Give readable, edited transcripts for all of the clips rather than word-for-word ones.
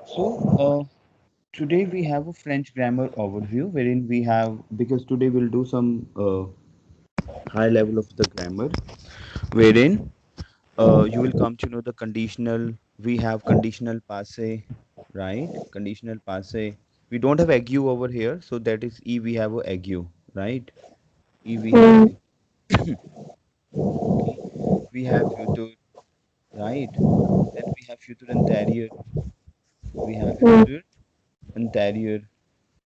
So, today we have a French grammar overview wherein we have, because today we'll do some high level of the grammar, wherein you will come to know the conditional. We have conditional passe, right? Conditional passe. We don't have aigu over here, so that is E. We have a aigu, right? E. We have Hmm. okay. We have future, right? Then we have future anterior. We have Hmm. future anterior.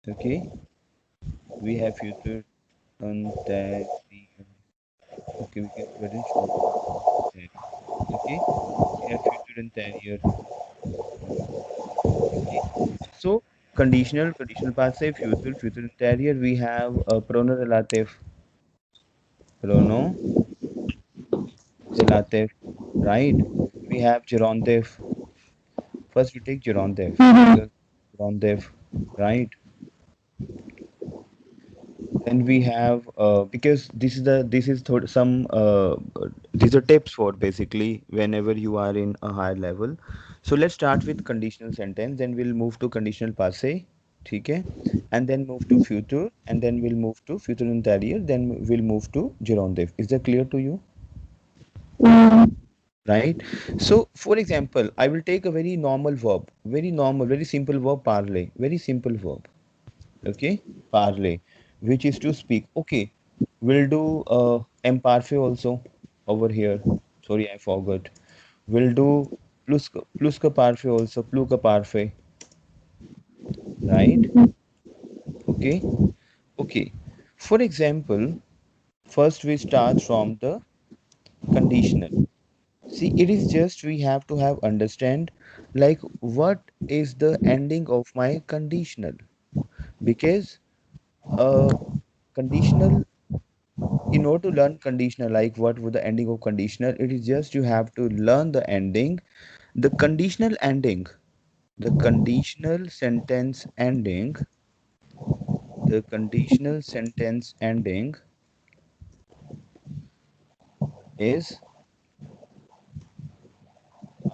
Okay. We have future anterior. Okay, we can put in short form anterior. Okay, we have future anterior. Okay, so conditional passive, future anterior. We have a prono relative, prono relative, right? We have gerondif. First, we take gerondif because gerondif, right? Then we have because this is some these are tips for basically whenever you are in a higher level. So let's start with conditional sentence, then we'll move to conditional passe, okay, and then move to future, and then we'll move to future interior, then we'll move to gerundive. Is that clear to you? Hmm. Right? So for example, I will take a very normal verb, very normal, very simple verb, parler, very simple verb. Okay, parle, which is to speak. Okay, we'll do imparfait also over here. Sorry, I forgot. We'll do plus ka parfait also, plus ka parfait, right? Okay, okay. For example, first we start from the conditional. See, it is just we have to have understand like what is the ending of my conditional, because conditional, in order to learn conditional, like what would the ending of conditional, it is just you have to learn the ending, the conditional ending, the conditional sentence ending, the conditional sentence ending is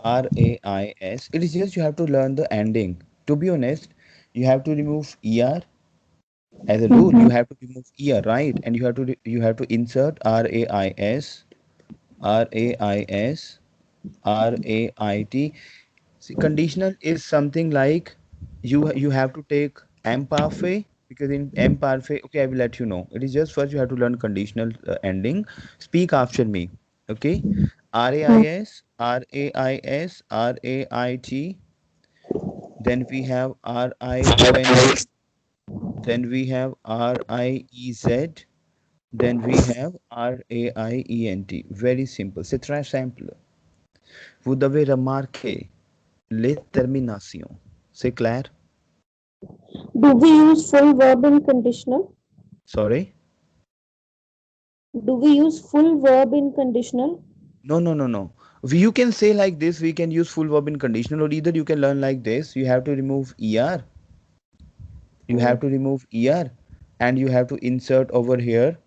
rais. It is just you have to learn the ending. To be honest, you have to remove er as a rule. You have to remove er, right? And you have to insert rais, rais, rait. See, conditional is something like you have to take imparfait, because in imparfait, okay, I will let you know. It is just first you have to learn conditional ending. Speak after me, okay? Rais, rais, rait. Then we have rions. Then we have riez. Then we have raient. Very simple. C'est très simple. Vous devez remarquer les terminations. C'est clair? Do we use full verb in conditional? Sorry? Do we use full verb in conditional? No, no, no, no. You can say like this, we can use full verb in conditional, or either you can learn like this. You have to remove er. You Hmm. have to remove er, and you have to insert over here.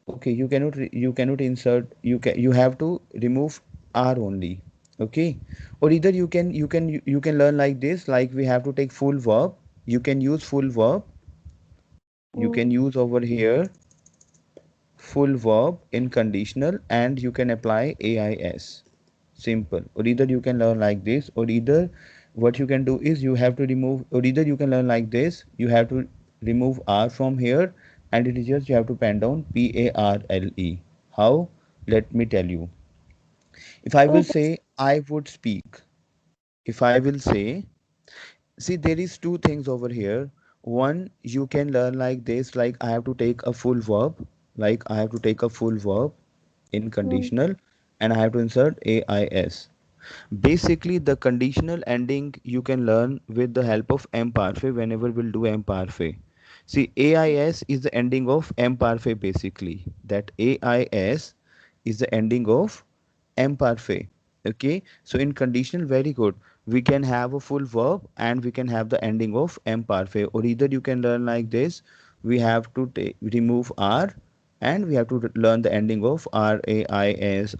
Okay, you cannot insert, you have to remove r only. Okay, or either you can learn like this, like we have to take full verb. You can use full verb. You Hmm. can use over here full verb in conditional, and you can apply ais. Simple. Or either you can learn like this, or either what you can do is you have to remove, or either you can learn like this, you have to remove r from here, and it is just you have to pen down parle. How? Let me tell you. If I will Okay. say I would speak, if I will say, see, there is two things over here. One, you can learn like this, like I have to take a full verb, like I have to take a full verb in Hmm. conditional, and I have to insert ais. Basically, the conditional ending you can learn with the help of imparfait whenever we'll do imparfait. See, ais is the ending of imparfait basically. That ais is the ending of imparfait. Okay, so in conditional, very good. We can have a full verb and we can have the ending of imparfait, or either you can learn like this. We have to remove r, and we have to learn the ending of rais, rais,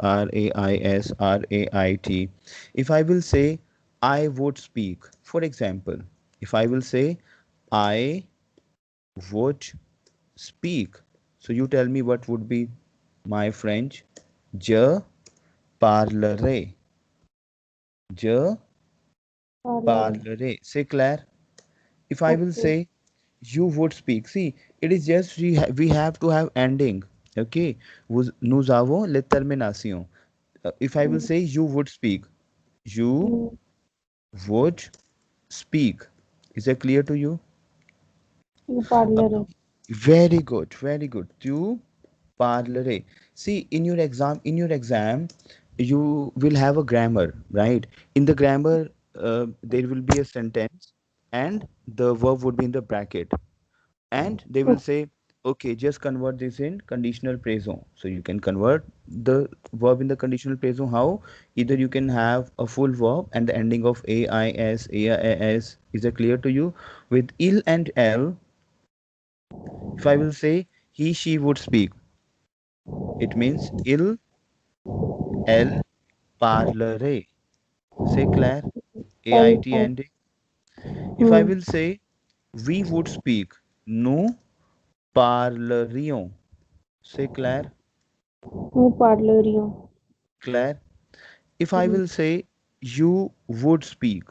rait. If I will say I would speak. For example, if I will say I would speak. So you tell me what would be my French. Je parlerai. Je parlerais. parlerai. C'est clair? If I will Okay. say you would speak, see, it is just we have to have ending. Okay, nous avons les terminations. If I will Mm, say you would speak, you mm, would speak. Is that clear to you? you parlerais. Now, very good, very good. Tu parlerais. See, in your exam, you will have a grammar, right? In the grammar, there will be a sentence, and the verb would be in the bracket, and they will Okay. say, okay, just convert this in conditional present. So you can convert the verb in the conditional present. How? Either you can have a full verb and the ending of ais, aas. Is that clear to you? With il and l, if I will say he she would speak, it means il elle parlerait. C'est clair? Elle, Ait elle. ending. If I Hmm. will say we would speak, nous parlerions. C'est clair? Nous parlerions. Claire? If I Hmm. will say you would speak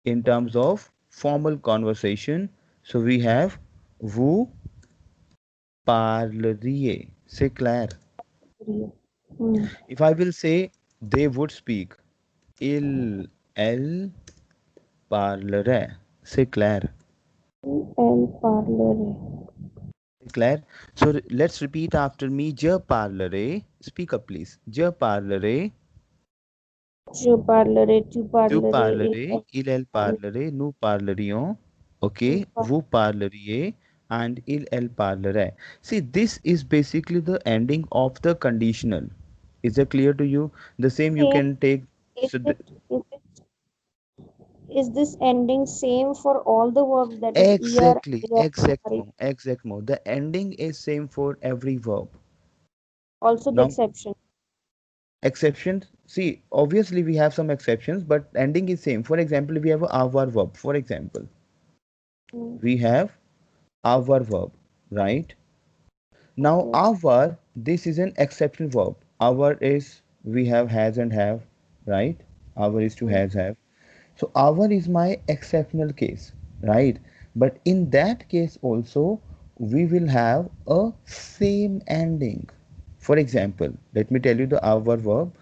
in terms of formal conversation, so we have vous parleriez. C'est clair. Hmm. If I will say they would speak, il, elle parlerait. C'est clair. Elle parlerait. C'est clair. So let's repeat after me. Je parlerai. Speak up, please. Je parlerai. Je parlerai, tu Tu parlerais, parlerais, elle elle parlerait, nous parlerions, nous okay, vous parleriez, and elle parlerait. See, this is basically the ending of the conditional. Is that clear to you? The same you same. can take. Is So it, is this ending same for all the verbs that is ear, exactly, ear, are, exactly, exactly. The ending is same for every verb. also the Now, exception. exceptions. See, obviously we have some exceptions, but ending is same. For example, we have a avoir verb. For example, Hmm. we have our verb, right? Now, Okay. our, this is an exception verb. Our is we have, has, and have, right? Our is to Hmm. has, have. So, our is my exceptional case, right? But in that case also, we will have a same ending. For example, let me tell you the our verb.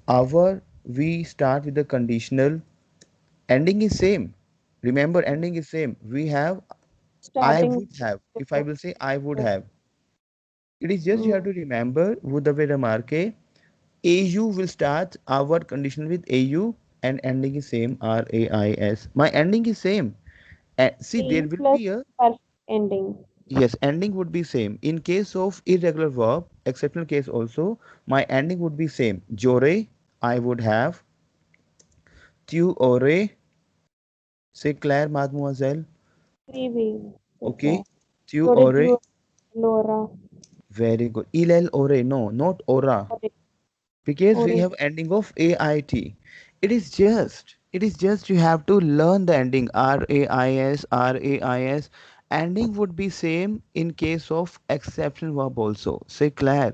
Our, we start with the conditional, ending is same. Remember, ending is same. We have I Starting would have. with If I will say I would the have, it is just you hmm. have to remember with the way remarque. AU will start our condition with AU and ending is same RAIS. My ending is same. See, there AU will plus be a perfect ending. yes, ending would be same. In case of irregular verb, exceptional case also, my ending would be same. Jore, I would have. Tu aurais, c'est clair, mademoiselle. Oui, oui, c'est clair. Okay. Tu J'aurais dû aurais, l'aura. very good. Il aurait, no, not aura. Aurait, Because we aurait. have ending of ait. It is just you have to learn the ending rais. Ending would be same in case of exception verb also. C'est clair?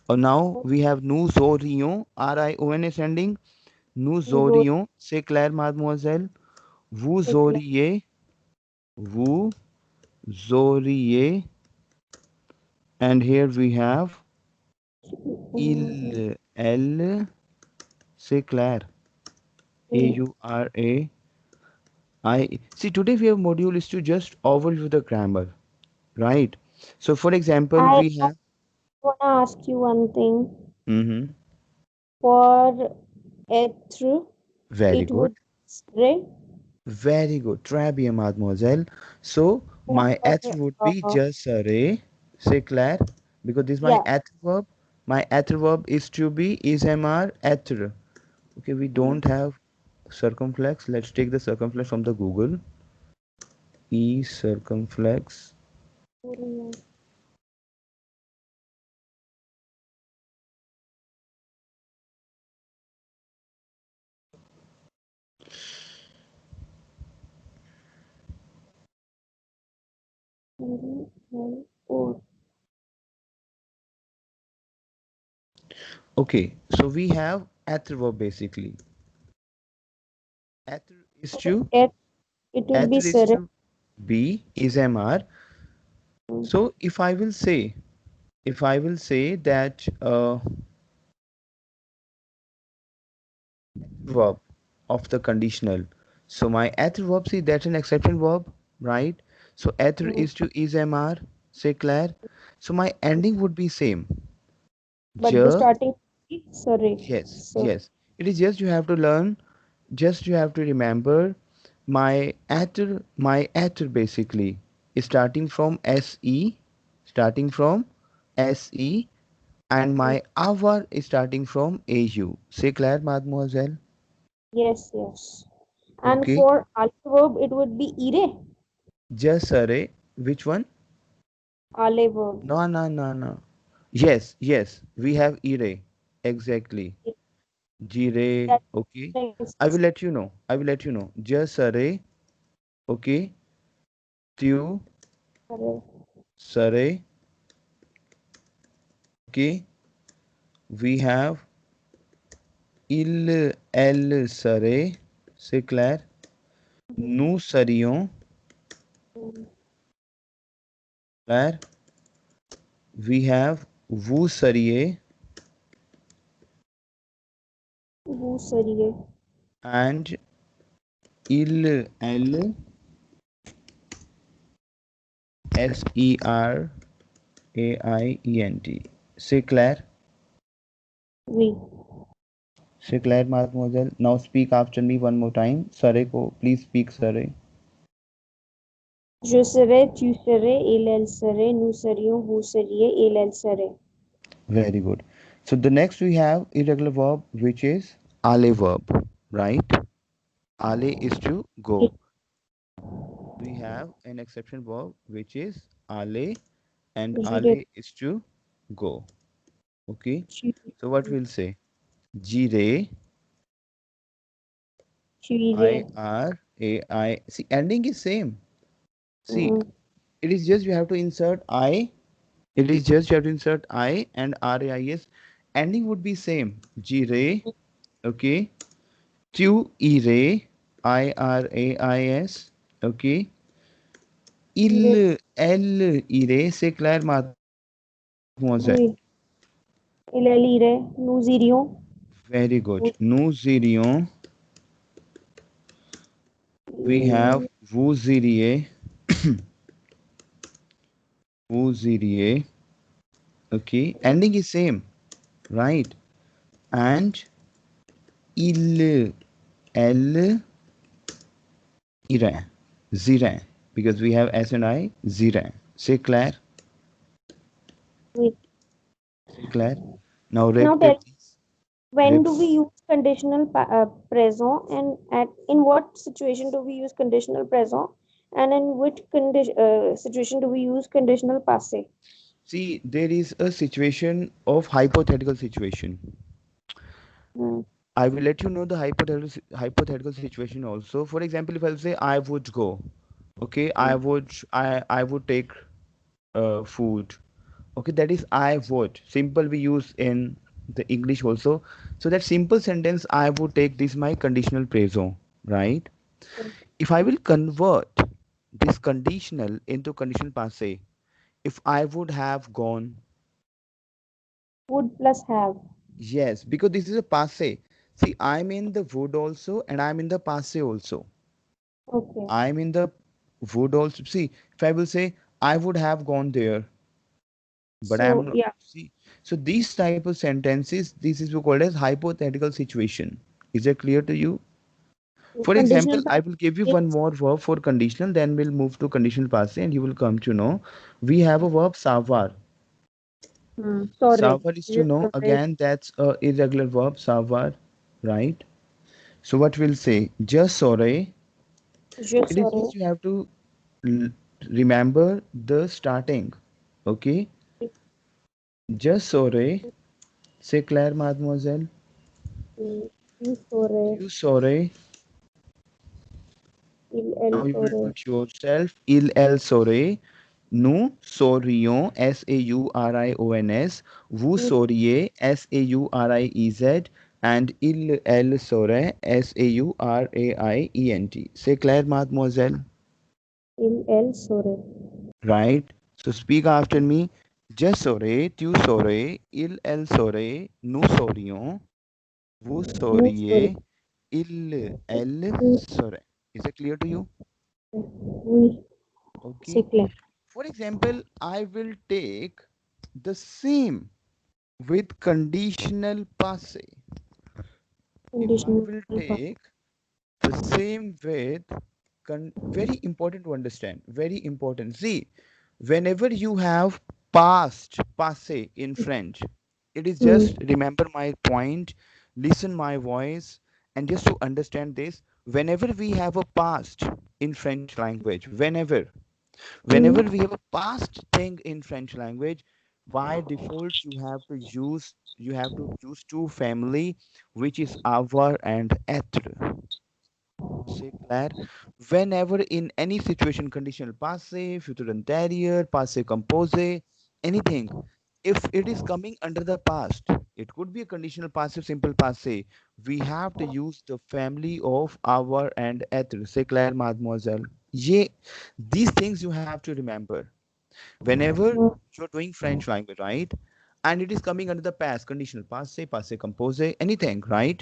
Now we have nous aurions, rion is ending. Nous Nous aurais, aurions, c'est clair, mademoiselle? Vous c'est clair. auriez, vous auriez, and here we have Hmm. il, elle, c'est clair? Oui. aura. I see today we have module is to just overview the grammar, right? So for example, we I have want to ask you one thing. mm-hmm, For être, very it good, would serais. very good. Très bien, mademoiselle. So my For, être would be just serais, c'est clair? Because this is my yeah. être verb. My être verb is to be is mr être. Okay, we Hmm. don't have circumflex. Let's take the circumflex from the Google. E circumflex. il, elle, or. Okay, so we have être verb basically. Être is to It, it will be être is serais. to be is mr. So if I will say that verb of the conditional. So my être verb, see that's an exception verb, right? So être is to is mr, say Claire. So my ending would be same. But the Just starting is serais. yes, So yes. It is just you have to learn, just you have to remember my être basically is starting from se, starting from se, and my avoir is starting from au. Say Claire, mademoiselle. yes, yes. And Okay. for ale verb, it would be ire. Just array. Which one? Ale verb. No, no, no, no. Yes, yes. We have ire. Exactly. Jire. That Okay. is I will let you know. I will let you know. Just array. Okay. Tu. serais. Sare. Okay. We have il, elle, sare. C'est clair. Nous serions. Clair. We have vous seriez. Vous seriez. And il, elle, sereint. C'est clair. Oui. C'est clair, mademoiselle. Now speak after me one more time. Sare ko, please speak Sare. Je serais, tu serais, elle serait, nous serions, vous seriez, elle serait. Very good. So the next we have irregular verb which is ale verb, right? Ale is to go. We have an exception verb which is ale, and J'irai, ale is to go. Okay. tu, So what we'll say? Jire, tu irais. I R A I. See, ending is same. See, Mm, it is just you have to insert I. It is just you have to insert I and RAIS. Ending would be same. G-ray, okay. Tu ire, IRAIS, okay. irais. Elle ire, c'est clair, mademoiselle. Oui. Elle irait. Nous irions. Very good. Vous, Nous irions. We have iriez. vous iriez, vous iriez, okay. Ending is same, right? And il, elle irait, zirait, because we have S and I, zirait. C'est clair? Oui. C'est clair? Now Now repeat tell, please. when do Repeat. we use conditional present, and in what situation do we use conditional present, and in which situation do we use conditional passé? See, there is a situation of hypothetical situation. Hmm. I will let you know the hypothetical situation also. For example, if I'll say I would go, okay, I would take food. Okay, that is I would. Simple we use in the English also. So that simple sentence I would take this my conditional phrasal, right? If I will convert this conditional into conditional passe, if I would have gone, Would plus have. yes, because this is a passe. See, I'm in the would also and I'm in the passe also. Okay. I'm in the would also. See, if I will say I would have gone there, but I'm So not. yeah, See, so these type of sentences, this is called as hypothetical situation. Is that clear to you? For example, conditional I will give you passé. one more verb for conditional, then we'll move to conditional passe, and you will come to know. We have a verb savoir. Sorry. Savoir is to Je know. serais. Again, that's a irregular verb, savoir, right? So what we'll say, just aurais. Je It is serais. just you have to l- remember the starting. Okay? Just aurais. Say Claire, mademoiselle. Tu serais. You saurais. Elle Now you will serait. put yourself. Il, elle saurait. nous saurions, S-A-U-R-I-O-N-S, vous Mm, sauriez, S-A-U-R-I-E-Z, and il, elle saurait, S-A-U-R-A-I-E-N-T. C'est clair, mademoiselle? il, elle, serait. Right? So speak after me. Je saurais, tu saurais, il, elle saurait, nous saurions, vous Nous serons. sauriez, il, elle saurait. Is it clear to you? Oui, c'est Okay. clair. For example, I will take the same with conditional passe. If I Conditional will past. take the same with very important to understand, very important. See, whenever you have past passe in French, it is Hmm. just remember my point, listen my voice, and just to understand this, whenever we have a past in French language, whenever Hmm. we have a past thing in French language, by default you have to choose two family, which is avoir and être. C'est clair. Whenever in any situation, conditional passé, future antérieur, passé composé, anything, if it is coming under the past, it could be a conditional passive simple passé. We have to use the family of avoir and être. C'est clair, mademoiselle. ये, these things you have to remember. Whenever Hmm. you're doing French language, right? And it is coming under the past, conditional passé, passé composé, anything, right?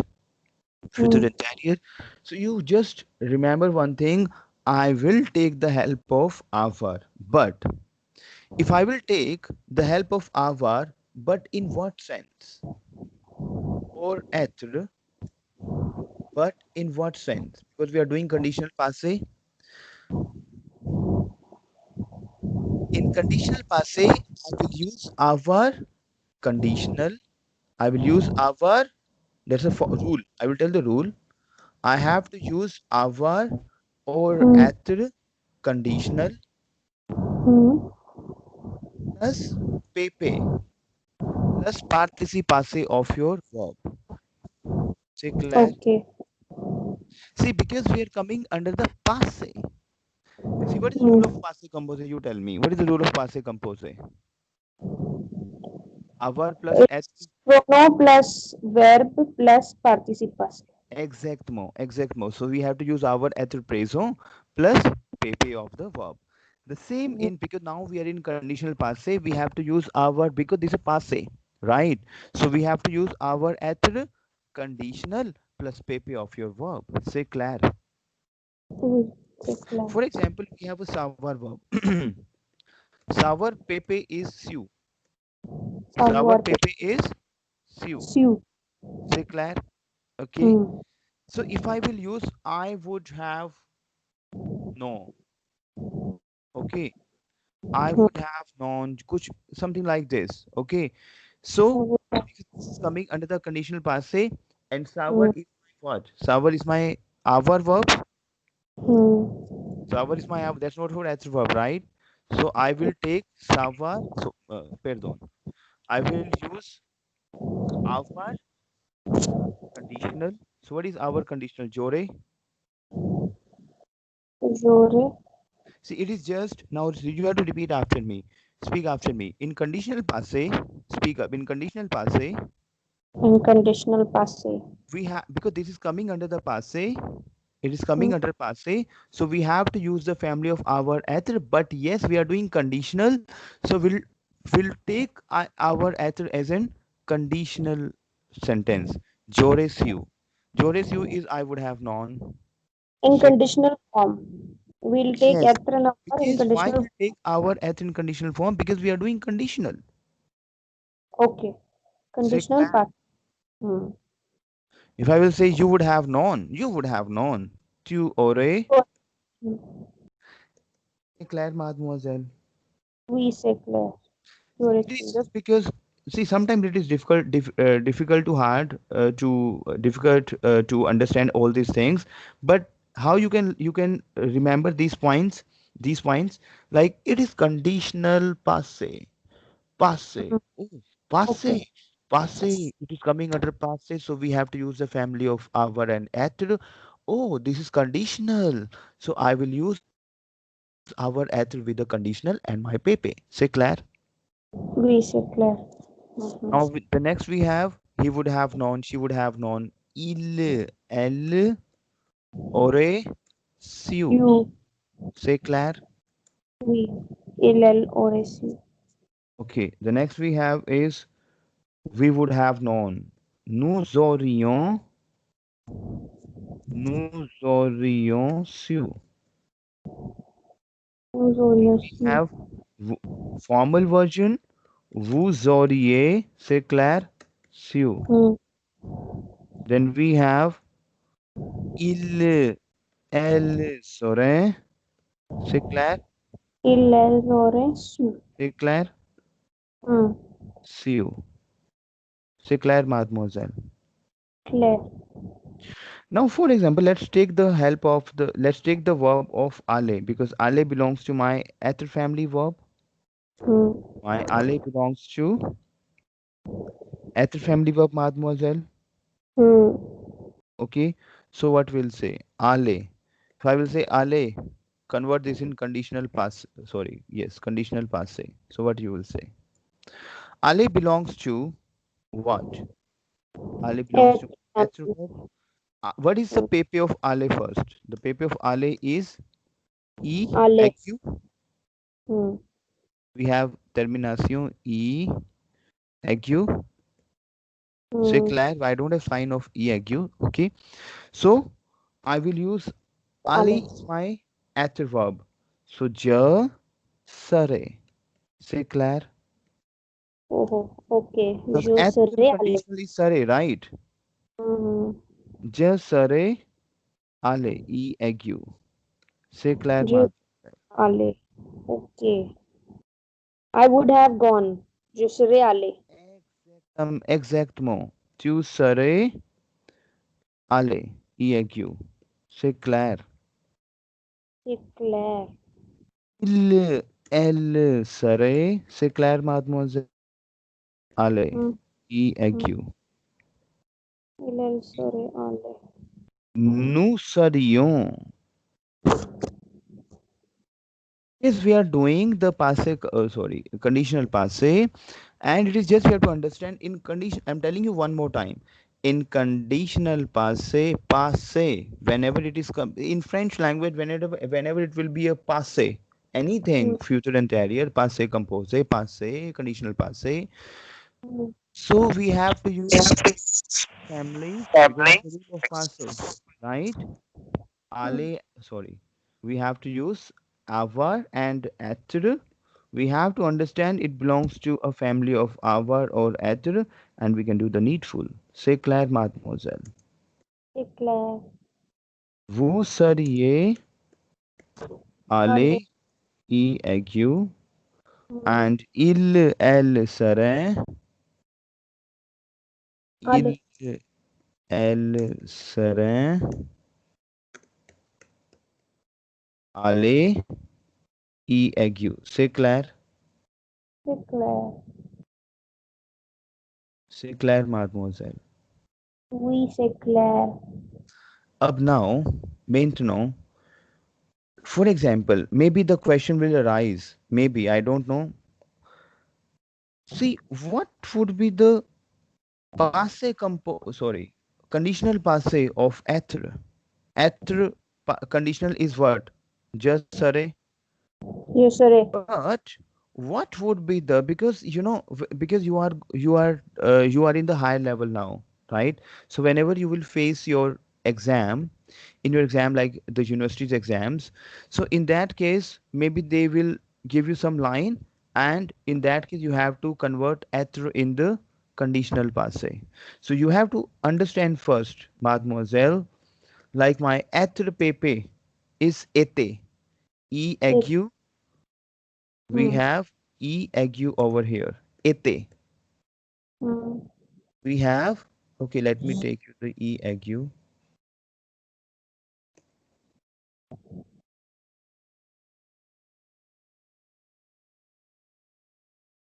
Future Hmm. interior. So you just remember one thing, I will take the help of avoir. But if I will take the help of avoir, but in what sense? Or être, but in what sense? Because we are doing conditional passé. In conditional passé, I will use avoir conditional. I will use avoir. That's a rule. I will tell the rule. I have to use avoir or Hmm. être conditional Hmm. plus pp plus participe passé of your verb. C'est clair? Okay. See, because we are coming under the passé. See, what is the Hmm. rule of passé composé? You tell me. What is the rule of passé composé? Avoir plus être. It's pronoun plus verb plus participe passé. Exactement, exactement. So we have to use our être présent plus pp of the verb. The same Hmm. in, because now we are in conditional passé, we have to use our, because this is passé, right? So we have to use our être conditional plus pp of your verb. C'est clair. Oui, c'est clair. For example, we have a savoir verb. Savoir pepe is su. Savoir Savoir pepe is su. pursue. C'est clair? Okay. Hmm. So if I will use I would have no. Okay. I Hmm. would have known kuch, something like this. Okay. So Hmm. because this is coming under the conditional passe, and savoir is my what? Savoir is my our verb. Hmm. Savoir is my our. That's not for as verb, right? So I will take savoir. So pardon. I will use our conditional. So what is our conditional? Jore. J'aurais See, it is just now you have to repeat after me. Speak after me. In conditional passe, speak up. In conditional passe, inconditional passé. we have, because this is coming under the passe. It is coming Hmm. under passe, so we have to use the family of our ether. But yes, we are doing conditional, so we'll take our ether as an conditional sentence. Jores you. Jores you is I would have known. In Say conditional form. We'll take yes. être number in Because why conditional. we'll take our ether in conditional form? Because we are doing conditional. Okay. Say Conditional past. Hmm. if I will say you would have known, you would have known. Tu aurais. Oh, hmm. Claire, mademoiselle. Oui, c'est clair. See, J'aurais it is su. just because, see, sometimes it is difficult to hard to difficult to understand all these things. But how you can remember these points, like it is conditional passe, passe, Hmm. oh, Okay. passe, passe. It is coming under passe, so we have to use the family of our and être. Oh, this is conditional, so I will use our our être with the conditional and my pepe. C'est clair? Oui, c'est clair. Mhm. Now the next we have he would have known, she would have known. Il, elle, aurait, su. You, C'est clair? oui. Il, elle, aurait su. Okay. The next we have is we would have known. Nous aurions, nous aurions su. Nous aurions We su. have formal version. Vous auriez, c'est clair? Su. Hmm. Then we have il, elle saurait, c'est clair? Il, elle, aurait su. C'est clair? Hmm. Su. C'est clair, mademoiselle. Clair. Now, for example, let's take the verb of aller because aller belongs to my être family verb. Hmm. My aller belongs to être family verb, mademoiselle. Hmm. Okay. So what we'll say? Aller. If I will say aller, convert this in conditional pass. Sorry. Yes, conditional passe. So what you will say? Aller belongs to what? Ale belongs to être Family. verb. What is the Hmm. pepe of ale first? The pepe of ale is e Allez. aigu. Hmm. We have termination e aigu. C'est Hmm. clair. I don't have sign of e aigu. Okay. So I will use ale Allez. is my être verb. So je serai. C'est clair. Oh, oh, ok. Because Je être is serai allé. conditionally serai, right? Hmm. Je serai ale e aigu. C'est clair, Je mat. allé. Ok. I would have gone. Je serai allé. Exactement. Tu serais allé. EAQ. C'est clair. C'est clair. Elle serait. C'est clair, mademoiselle. Allez. Hmm. Hmm. EAQ. Il, elle serait allé. Nous serions. Yes, we are doing the passe, conditional passe, and it is just you have to understand in condition. I'm telling you one more time. In conditional passe, whenever it is in French language, whenever it will be a passe, Hmm. anything future anterior, passe compose, passe, conditional passe. Hmm. So we have to use family because it's the root of passe, right? Hmm. Ale, sorry, we have to use avoir and être. We have to understand it belongs to a family of avoir or être, and we can do the needful. C'est clair, mademoiselle. C'est clair. Vous seriez Allé. allé y aigu, Hmm. and il, elle serait, Allé. il, elle serait allé y aigu. C'est clair? C'est clair. C'est clair, mademoiselle. Oui, c'est clair. Up now, maintenant, for example, maybe the question will arise. Maybe, I don't know. See, what would be the conditional passe of être? Être conditional is what? Just sorry. Je serai. But what would be the because because you are in the higher level now, right? So whenever you will face your exam, in your exam like the university's exams, so in that case maybe they will give you some line, and in that case you have to convert être in the conditional passe. So you have to understand first, mademoiselle, like my être pepe is été, e Et, aigu. We hmm. have e aigu over here. Ete. Hmm. We have, okay, let me take you the e aigu.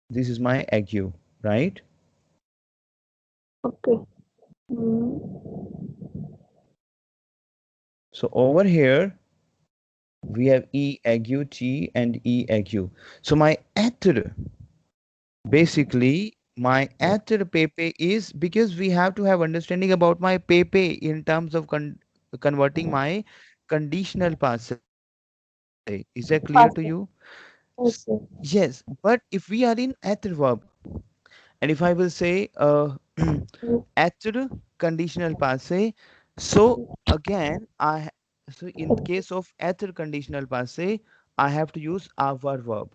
This is my aigu, right? Ok. Hmm. So over here, We have e, aigu, chi, and e, aigu. So my être, basically, my être pepe is because we have to have understanding about my pepe in terms of converting my conditional passe. Is that clear to you? Passé. Okay. Yes, but if we are in être verb, and if I will say Mm, être conditional passe, so again so in okay. case of être conditional passe, I have to use avoir verb.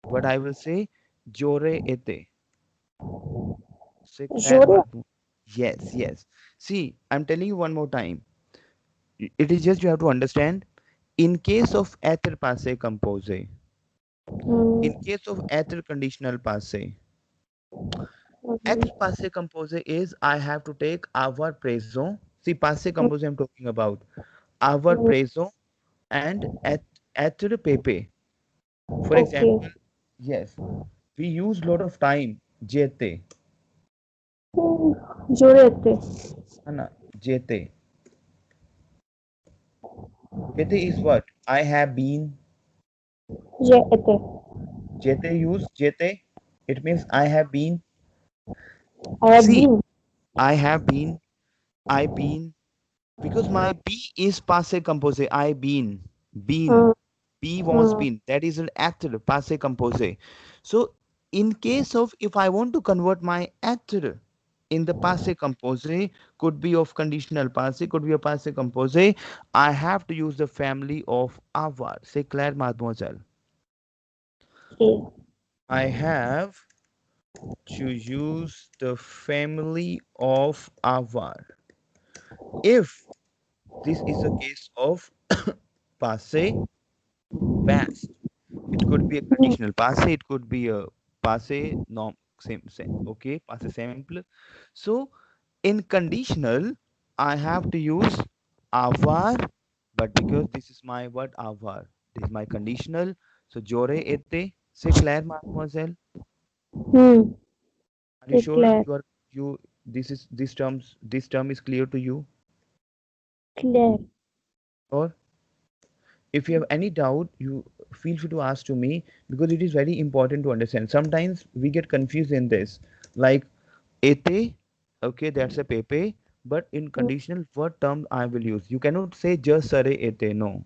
What I will say, j'aurais été. C'est clair, J'aurais. Madhu? Yes, yes. See, I'm telling you one more time. It is just you have to understand. In case of être passé composé, in Mm, case of être conditional passé, être mm, passé composé is I have to take avoir présent. See, passé mm, composé I'm talking about. Avoir mm. présent and être pepe. For Okay. example, yes, we use lot of time. Jete, Mm, j'aurais été. Anna, jete. Jete is what? I have been. J'ai été. Jete use jete. It means I have been. I have See, been. I have been. I been. Because my be is passe composé. I been. Been. Uh, Be was uh, been. That is an actor, passe composé. So, in case of if I want to convert my actor in the passe composé, could be of conditional passe, could be a passe composé, I have to use the family of avoir. C'est clair, mademoiselle? okay. I have to use the family of avoir. If this is a case of passe past, it could be a Mm, conditional passe, it could be a passe norm same, okay, passe simple. So in conditional, I have to use avoir, but because this is my word avoir, this is my conditional. So j'aurais été, c'est clair, mademoiselle? mm, Are you c'est sure clair. you this term is clear to you? Clair. Or if you have any doubt, you feel free to ask to me because it is very important to understand. Sometimes we get confused in this, like ete, okay, that's a pepe, but in Mm, conditional, what term I will use? You cannot say just sare ete, no.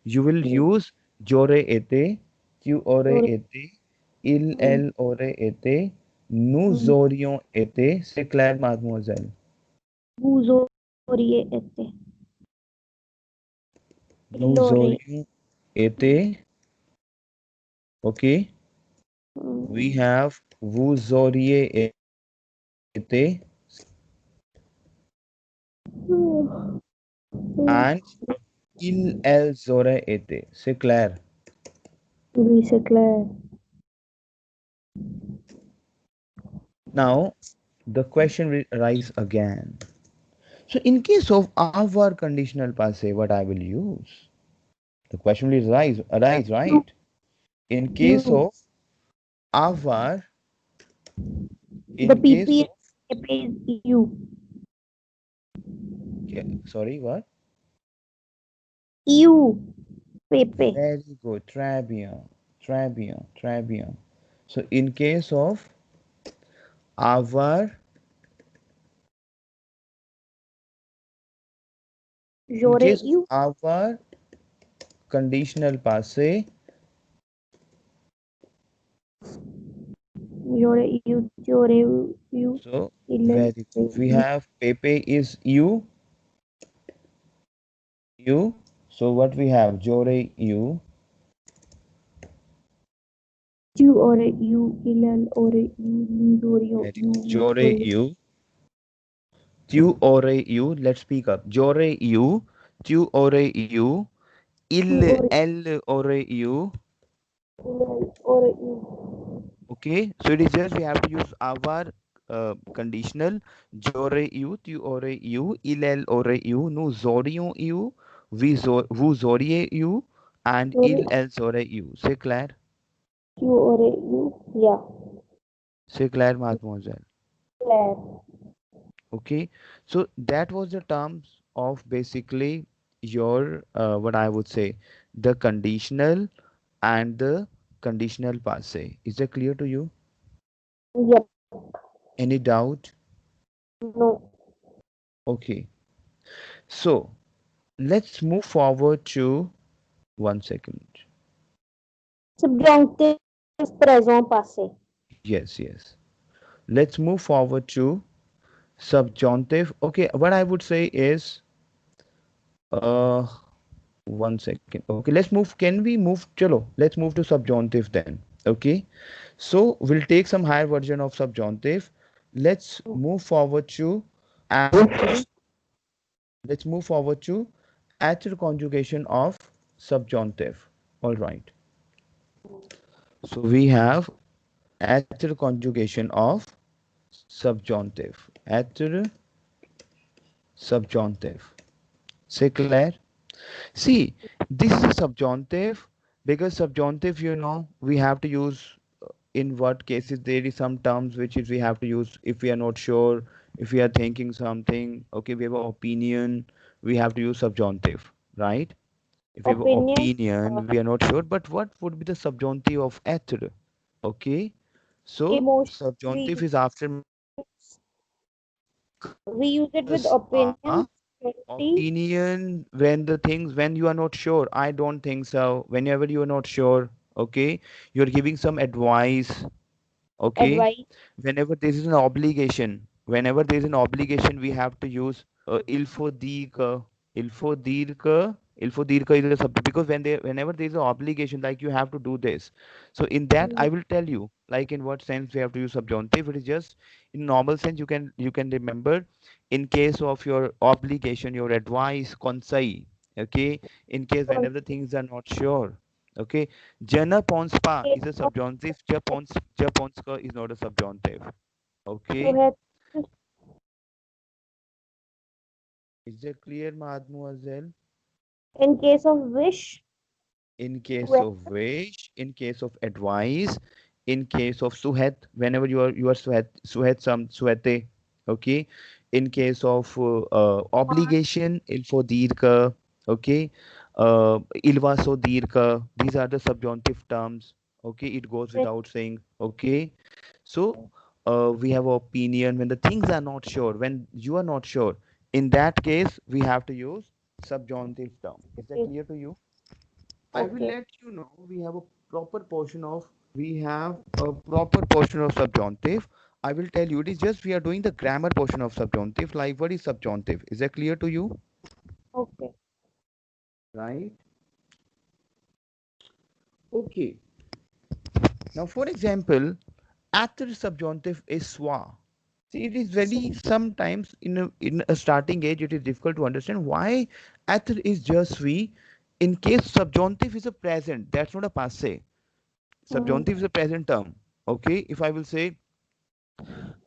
You will mm, use jore ete, tu ore j'aurais. ete, il, Mm, elle, aurait été, nous mm. aurions été. C'est clair, mademoiselle. Vous auriez été. Il Nous aurait. aurions été, okay. We Mm, have vous auriez été, mm, and il, elles auraient été. C'est clair. oui, c'est clair. Now, the question will arise again. So, in case of avoir conditional passe, what I will use? The question will arise, You, right? In case you. of avoir, The in case PP of, is you. sorry, what? You. Pepe. Very good. Très bien. Très bien. Très bien. So, in case of avoir, in J'aurais case of you. avoir conditional passe, J'aurais you. J'aurais you. so Il est very good. We you. have Pepe is you, you. So what we have? Jore you. Tu aurais you. Il aurait you. Nous aurions Very you. good. Vous Jore auriez. you. Tu aurais you. Let's speak up. Jore you. Tu aurais you. Tu Il, aurais elle aurait you. il aurait you. Okay. So it is just we have to use our conditional. Jore you. Tu aurais you. Il, elle aurait you. Nous aurions you. Vous auriez you. And il, J'aurais elles aurait you. C'est clair? tu aurais you. Yeah. C'est clair, mademoiselle. Claire. Okay. So that was the terms of basically your what I would say, the conditional and the conditional passe. Is that clear to you? Yep. Any doubt? No. Okay. So let's move forward to one second. Subjunctive présent passé. Yes, yes. Let's move forward to subjunctive. Okay, what I would say is uh one second. Okay, let's move. Can we move? Chalo, let's move to subjunctive then. Okay, so we'll take some higher version of subjunctive. Let's move forward to at. Let's move forward to at conjugation of subjunctive. All right. So we have at conjugation of subjunctive. At subjunctive. Say clear. See, this is a subjunctive because subjunctive, we have to use in what cases there is some terms which is we have to use if we are not sure, if we are thinking something, okay, we have an opinion, we have to use subjunctive, right? If we have an Opinion. opinion, we are not sure, but what would be the subjunctive of être? Okay, so Emotion. We subjunctive is after we use it with swa. opinion. Opinion when the things when you are not sure. I don't think so. Whenever you are not sure, okay, you're giving some advice, okay. Advice. Whenever there is an obligation, we have to use il faut dire que, il faut dire que is a subject because whenever there is an obligation like you have to do this. So in that I will tell you like in what sense we have to use subjunctive. It is just in normal sense you can remember in case of your obligation, your advice, conseil, okay. In case whenever the things are not sure, okay. Je ne pense pas is a subjunctive. Je pense que is not a subjunctive. To Okay. have Is that clear, Mahatma Azel? in case of wish. In case Well, of wish, in case of advice, in case of suhet, whenever you are suhete, okay. In case of obligation, il faut dire que, okay. Il va so dire que. These are the subjunctive terms. Okay, it goes without saying. Okay, so we have opinion when the things are not sure. When you are not sure, in that case, we have to use subjunctive term. Is that clear to you? I will okay. let you know we have a proper portion of subjunctive. I will tell you it is just we are doing the grammar portion of subjunctive. Like what is subjunctive? Is that clear to you? Okay. Right. Okay. Now for example, after subjunctive is swa. See, it is So, very sometimes in a starting age it is difficult to understand why after is just we. In case subjunctive is a present, that's not a passe. Subjunctive is a present term. Okay, if I will say,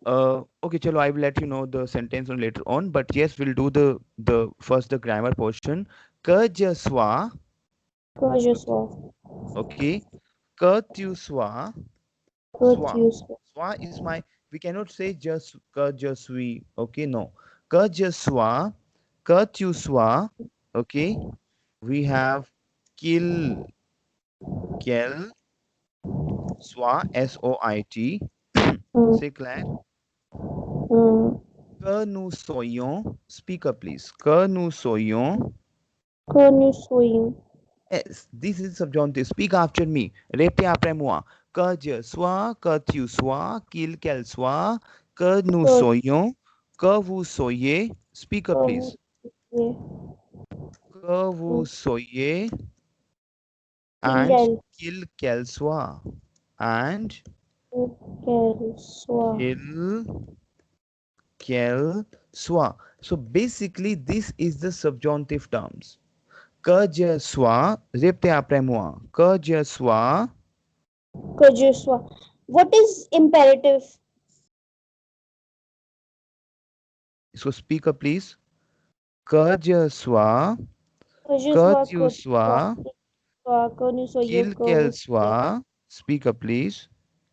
okay, chalo, I will let you know the sentence on later on. But yes, we'll do the first the grammar portion. Kajaswa, okay, courteously. okay, katyuswa, swa. Courteously. Swa is my. We cannot say just kajaswi. Okay, no. Kajaswa, katyuswa. Okay, we have kill, kel, swa, soit. Mm, C'est clair? mm. Que nous soyons, speak up please. Que nous soyons, Courteously. yes, this is subjunctive. Speak after me. Répétez après moi. Que je sois, que tu sois, qu'il qu'elle soit, que nous soyons, que vous soyez. Speak up please. Courteously. Que vous soyez and Qu'il qu'il qu'elle soit. And qu'elle soit. qu'il qu'elle soit. So basically, this is the subjunctive terms. Que je sois, répétez après moi. Que je sois, Que je sois. What is imperative? so speak up please. Que je sois, Que je que sois, tu que tu sois, sois, que nous soyons, qu'il que qu'elle vous soyez, soit, speak up please.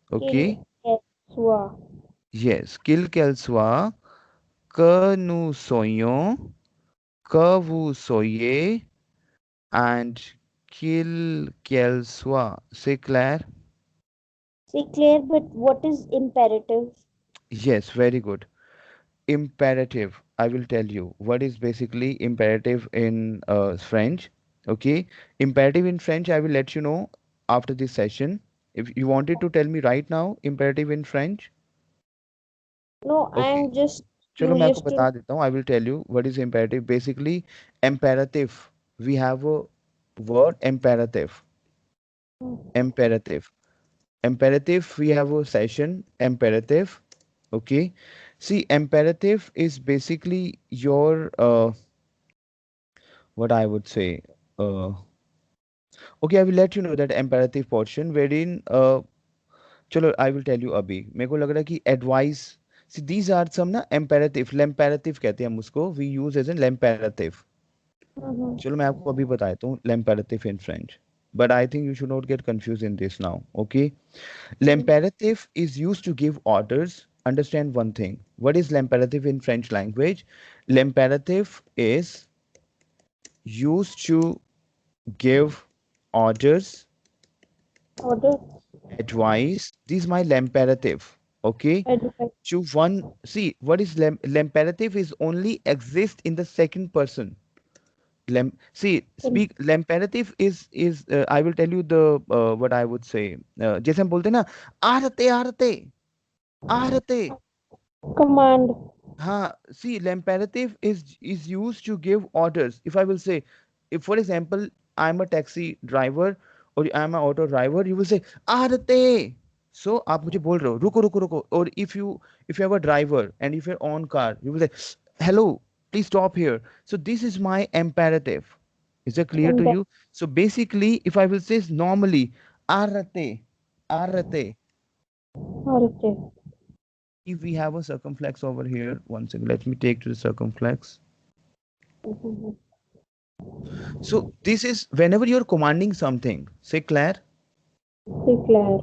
qu'il Okay. qu'elle soit. Yes, qu'il qu'elle soit, que nous soyons, que vous soyez and qu'il qu'elle soit. C'est clair? Say clear, but what is imperative? Yes, very good. Imperative. I will tell you what is basically imperative in French. Okay. Imperative in French, I will let you know after this session. If you wanted to tell me right now, imperative in French. No, Okay. I'm just चलो मैं आपको curious to बता देता हूँ. I will tell you what is imperative. Basically, imperative. We have a word imperative. Imperative. Imperative. We have a session imperative. Okay. See, imperative is basically your what I would say. Uh, okay, I will let you know that imperative portion wherein चलो I will tell you अभी मेरे को लग रहा है कि advice. See, these are some ना imperative, lemperative कहते हैं हम उसको. We use as an lemperative. Mhm. चलो मैं आपको अभी बताता हूँ lemperative in French. But I think you should not get confused in this now. Okay. Lemperative is used to give orders. Understand one thing. What is lemperative in French language? Lemperative is used to give orders, order advice. This is my imperative. Okay. advice To one, see what is imperative is only exist in the second person. See, in speak imperative is I will tell you the what I would say. जैसे हम बोलते हैं ना, आरते आरते आरते. command. हाँ, see, imperative is used to give orders. If I will say, if for example, I'm a taxi driver or I'm an auto driver, you will say, आरते. So आप मुझे बोल रहे हो, रुको रुको रुको. Or if you have a driver and if you're on car, you will say, hello, please stop here. So this is my imperative. Is that clear to Imperative. you? So basically, if I will say normally, आरते, आरते. Authoritative. If we have a circumflex over here, one second, let me take to the circumflex. Mhm. So this is whenever you're commanding something, say Claire, Declare.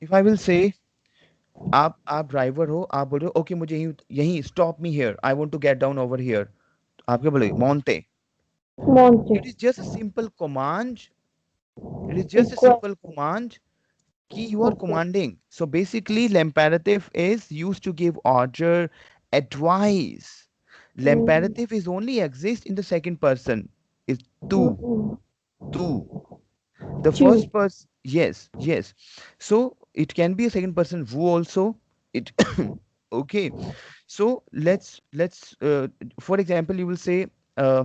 if I will say आप driver हो, आप बोल रहे हो okay मुझे यहीं यहीं stop me here, I want to get down over here. आप क्या बोलोगे? Monte. Monte. It is just a simple command. It is just a Equal. simple command key you are Okay. commanding. So basically, imperative is used to give order, advice. Mm. Imperative is only exist in the second person. Is tu, Mm-mm. tu. The Chew. first person, yes, yes. So it can be a second person vous also. It okay. So let's for example you will say uh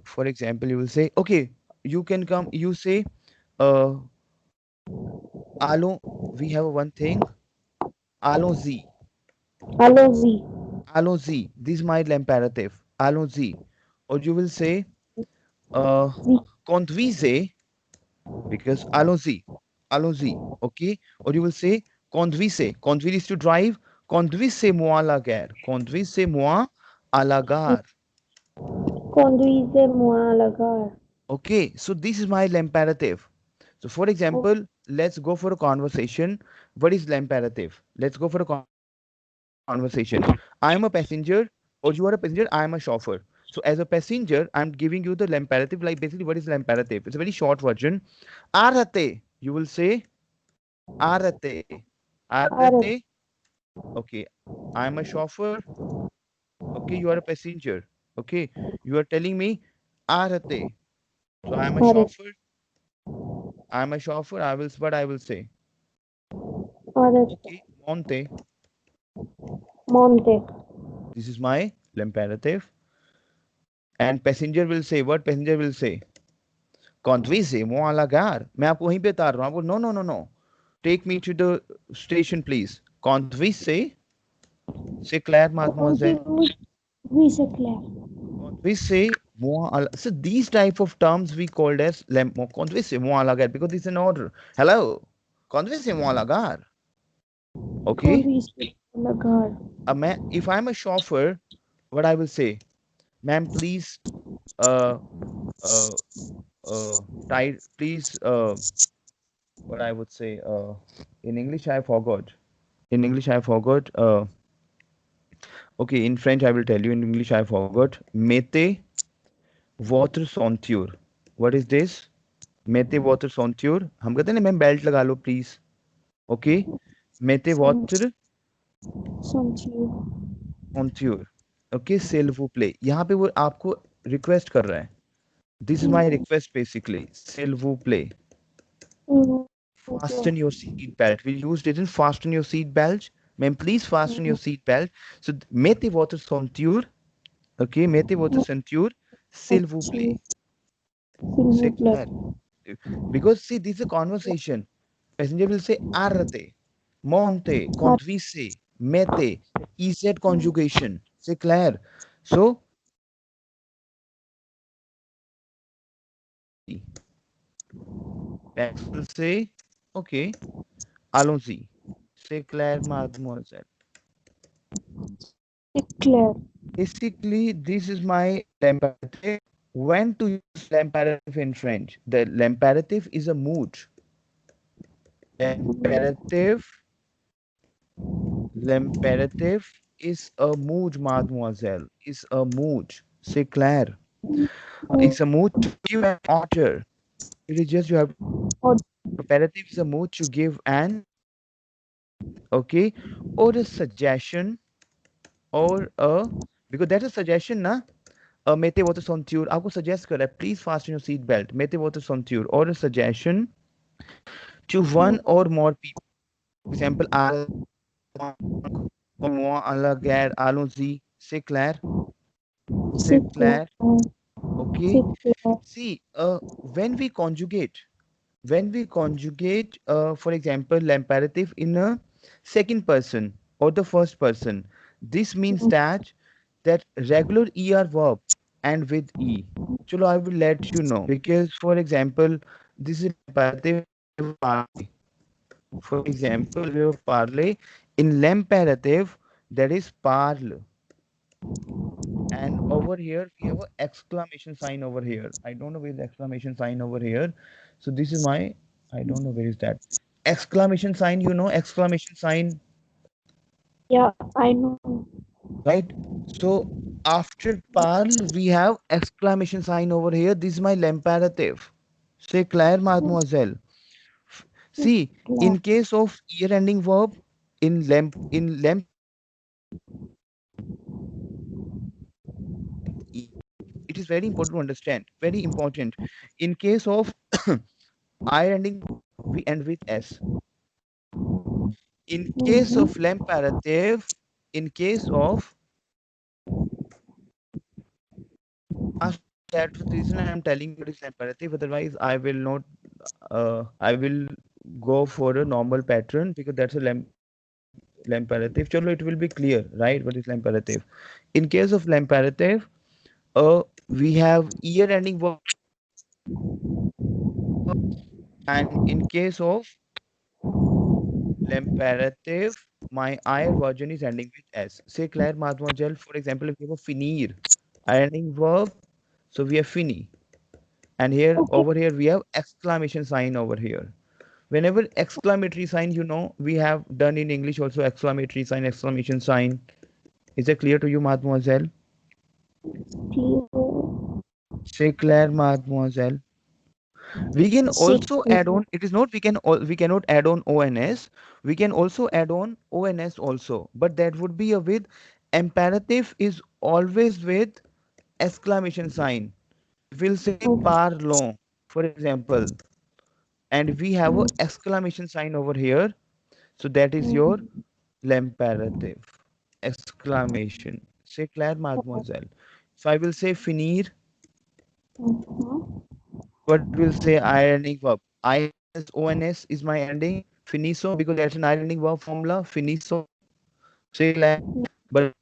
for example you will say okay, you can come, you say uh allons, we have one thing, allons-y, Allons-y. allons-y. This is my imperative. Allons-y. Or you will say uh Oui. conduisez, because allons-y, allons-y, okay? Or you will say conduisez. Conduire is to drive. Conduisez-moi à la gare. Conduisez-moi à la gare. Conduisez-moi à la gare. Okay, so this is my imperative. So for Okay. example, let's go for a conversation. What is imperative? Let's go for a conversation. I am a passenger or you are a passenger, I am a chauffeur. So as a passenger, I'm giving you the imperative, like basically what is imperative? It's a very short version. Arate, you will say arate. Arate. Arrête. Okay. I am a chauffeur. Okay, you are a passenger. Okay. You are telling me arate. So I am a Arrête. chauffeur. I am a chauffeur. I will what I will say. Arrête. Okay. Monte. Monte. This is my imperative. And passenger will say what? Passenger will say conduisez-moi à la gare. मैं आपको वहीं पे उतार रहा हूँ. आपको no no no no. Take me to the station please. Conduisez. C'est clair, mademoiselle. Conduis. Oui, c'est clair. Conduisez-moi à la... So these type of terms we called as conduisez-moi à la gare because it's an order. Hello. Conduisez-moi à la gare. Okay. Conduisez à la gare. If I'm a chauffeur, what I will say, ma'am, please, uh, uh, try, please, what I would say. In English, I forgot. In English, I forgot. Okay, in French, I will tell you. In English, I forgot. Mettez votre ceinture. What is this? Mettez votre ceinture. हम कहते हैं ना ma'am belt लगा लो please. Okay. Mettez Some, votre some. ceinture. Okay, s'il vous plaît. यहाँ पे वो आपको रिक्वेस्ट कर रहा है. This is my request basically. S'il vous plaît. Fasten your seat belt. We used it in fasten your seat belt. Ma'am, please fasten your seat belt. So, mettez votre ceinture. Okay, mettez votre ceinture. S'il vous plaît. C'est clair. Because see, this is a conversation. Passenger will say arrete, monte, conduise, mete, EZ conjugation. C'est clair. So, Pax will say, okay, allons-y. C'est clair, mademoiselle. Claire. Basically, this is my imperative. When to use imperative in French? The imperative is a mood. Imperative, l'imperative is a mood, mademoiselle. Is a mood. C'est clair. It's a mood to give an order. It is just you have imperative is a mood to give an okay or a suggestion or a because that's a suggestion na. Mettez votre ceinture. आपको suggest कर रहा है please fasten your seat belt. Mettez votre ceinture or a suggestion to one or more people. For example, comme moi à la guerre, allons-y. C'est clair. C'est clair. Okay. See, when we conjugate, for example, imperative in a second person or the first person, this means that regular er verb and with e. Chalo, I will let you know because, for example, this is imperative. For example, we have parle. In l'imperative, that is parle. And over here, we have an exclamation sign over here. I don't know where the exclamation sign over here. So this is my, I don't know where is that. Exclamation sign, you know, exclamation sign, Yeah, I know. right? So after parle, we have exclamation sign over here. This is my imperative. C'est clair, mademoiselle. See, Claire. in case of ear ending verb, in lamp it is very important to understand. Very important. In case of I ending, we end with s. In case of imperative, in case of that's the reason I am telling you it is imperative. Otherwise, I will not. I will go for a normal pattern because that's a imperative. Chalo, it will be clear, right? What is imperative? In case of imperative, we have ear ending verb, and in case of imperative, my I version is ending with s. Say Claire Mademoiselle, for example, if we have a finir, I ending verb, so we have fini. And here, Okay. over here, we have exclamation sign over here. Whenever exclamatory sign, you know, we have done in English also exclamatory sign, exclamation sign. Is it clear to you, Mademoiselle? Clear. Say Claire Mademoiselle. We can also add on, it is not we cannot add on ONS. We can also add on ONS also, but that would be a with imperative is always with exclamation sign. We'll say parlons, for example, and we have a exclamation sign over here. So that is your imperative. Exclamation. Say clair, mademoiselle. So I will say finir. What will say ironing verb? INS, ONS is my ending. Finiso, because that's an ironing verb formula. Finiso. Say clair. But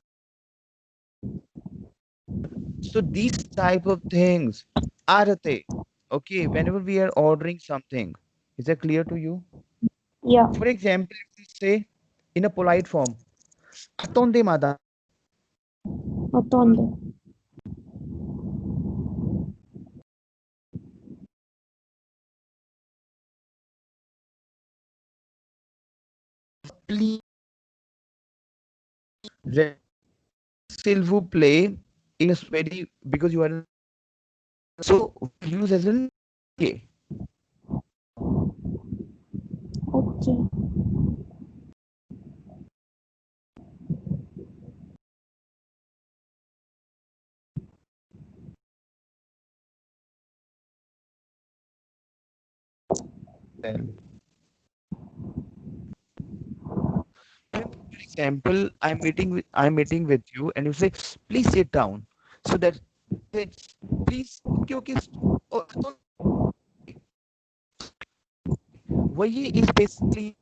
so these type of things are they. Okay, whenever we are ordering something, is that clear to you? Yeah. For example, if we say in a polite form, Atonde madam. Attendez. please, s'il vous plaît is very because you are in, so we use as an yeah. Okay. For example, I'm meeting with you and you say please sit down. So that it's please okay, okay, oh, don't वही is basically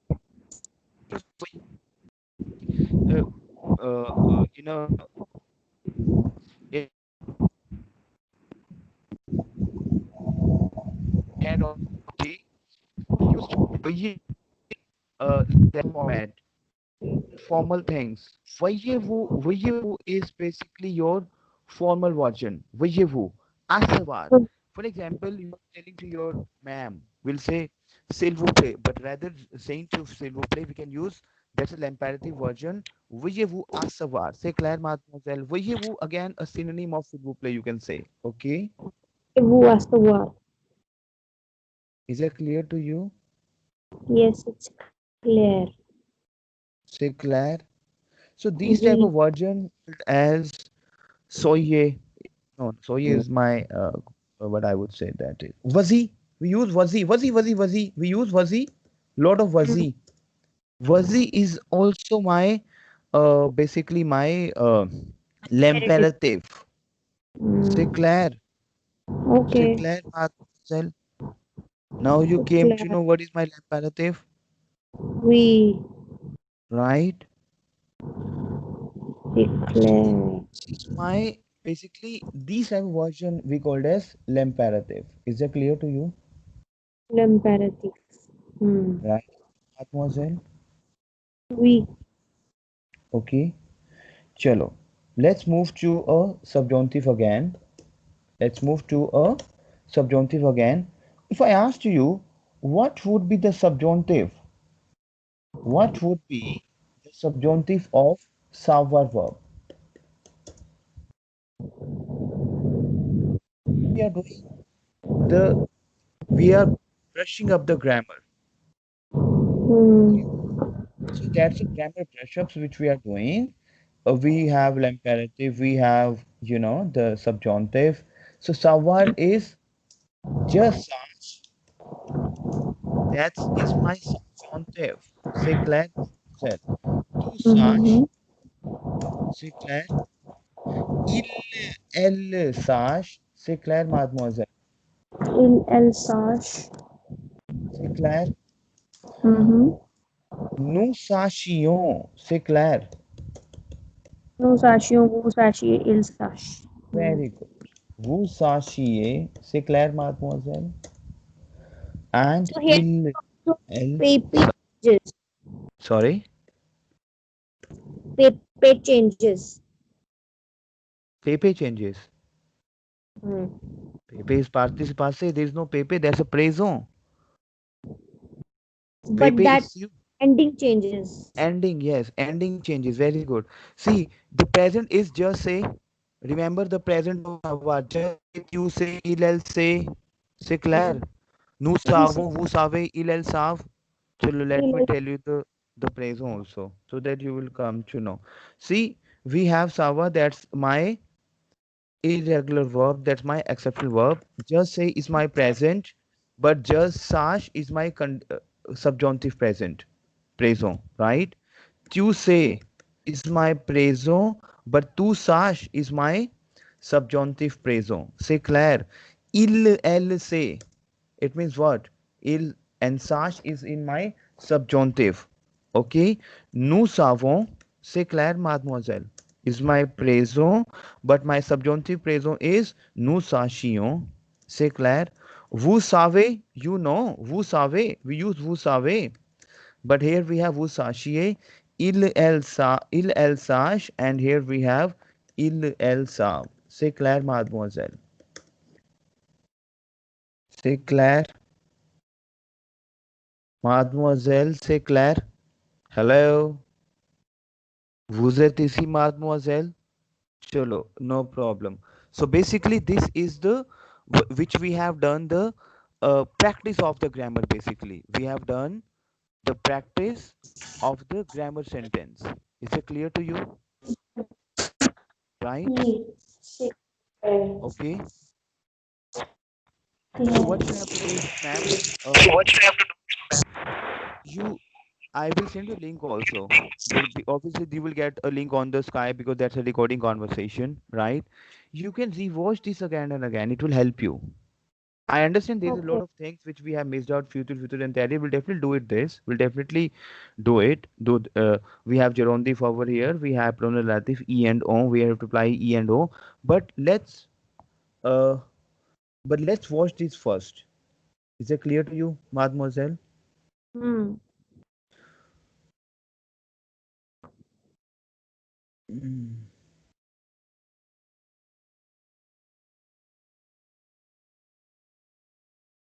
uh, you know it and okay use वही that format formal things वही वो is basically your formal version वही वो asavar. For example, you are telling to your ma'am, we'll say s'il vous plaît, but rather saying to s'il vous plaît, we can use that's a imperative version. Veuillez vous asseoir. Say claire, mademoiselle. Veuillez vous again a synonym of s'il vous plaît. You can say. Okay, Vous asseoir. is that clear to you? Yes, it's clear. Say claire. So these type We of version as soyez. No, soyez is my what I would say that is wazi. We use wazi. We use wazi. Lot of wazi. Wazi is also my basically my imperative. l'imperative. C'est Mm. clair. C'est Okay. clair, mademoiselle. Now you came to Clear. know what is my imperative, We right? declare. It's my basically these type of version we called as l'imperative. Is that clear to you? Imperative. Hmm. Right, mademoiselle? We Okay. Chalo. Let's move to a subjunctive again. Let's move to a subjunctive again. If I asked you, what would be the subjunctive? What would be the subjunctive of savoir verb? We are doing the we are brushing up the grammar. hmm. So that's the grammar brush ups which we are doing. We have imperative, we have the subjunctive. So savoir is just such. That is my subjunctive. C'est clair, mademoiselle. Tu saches, Mm-hmm. c'est clair. Il, elle sache, c'est clair, mademoiselle. In Alsace. C'est clair. Mm-hmm. Nous sachions, c'est clair. Nous sachions, vous sachiez, il sache. Hmm. Very good. Vous sachiez, c'est clair, mademoiselle. And So here also elle, PP changes. sorry, PP changes. Pepe changes. Hmm. Pepe is participle passé. There is no Pepe. That's a présent. But Pepe that is you. ending changes. Ending, yes. Ending changes. Very good. See, the present is just say. Remember the present of savoir. Just you say, il, elle say. C'est clair. Hmm. Nous Yes, savons, vous savez, il, elle savent. So let me il tell you the present also, so that you will come to know. See, we have savoir. That's my irregular verb, that's my exceptional verb. Just say is my present, but just sash is my subjunctive present, right? Tu say is my present, but tu sash is my subjunctive present. C'est clair. Il, elle say, it means what? Il and sash is in my subjunctive. Okay. Nous savons, c'est clair, mademoiselle, is my présent, but my subjunctive présent is nous sachions. C'est clair. Vous savez, you know, vous savez, we use vous savez, but here we have vous sachiez, il, elle sache, and here we have il, elle savent. C'est clair, mademoiselle. C'est clair, mademoiselle, c'est clair. Hello, vous êtes ici, mademoiselle? Chalo, no problem. So basically, this is the which we have done the practice of the grammar. Basically, we have done the practice of the grammar sentence. Is it clear to you? Right? Yes. Okay. So what you have to do Yes. is, ma'am, you I will send you a link also. There be, obviously you will get a link on the Skype because that's a recording conversation, right? You can rewatch this again and again. It will help you. I understand there's a lot Okay. of things which we have missed out. Future, and Terry will definitely do it. This will definitely do it. We have gerondif over here. We have pronoun relative e and o. We have to apply e and o. But uh, let's watch this first. Is it clear to you, mademoiselle? Hmm.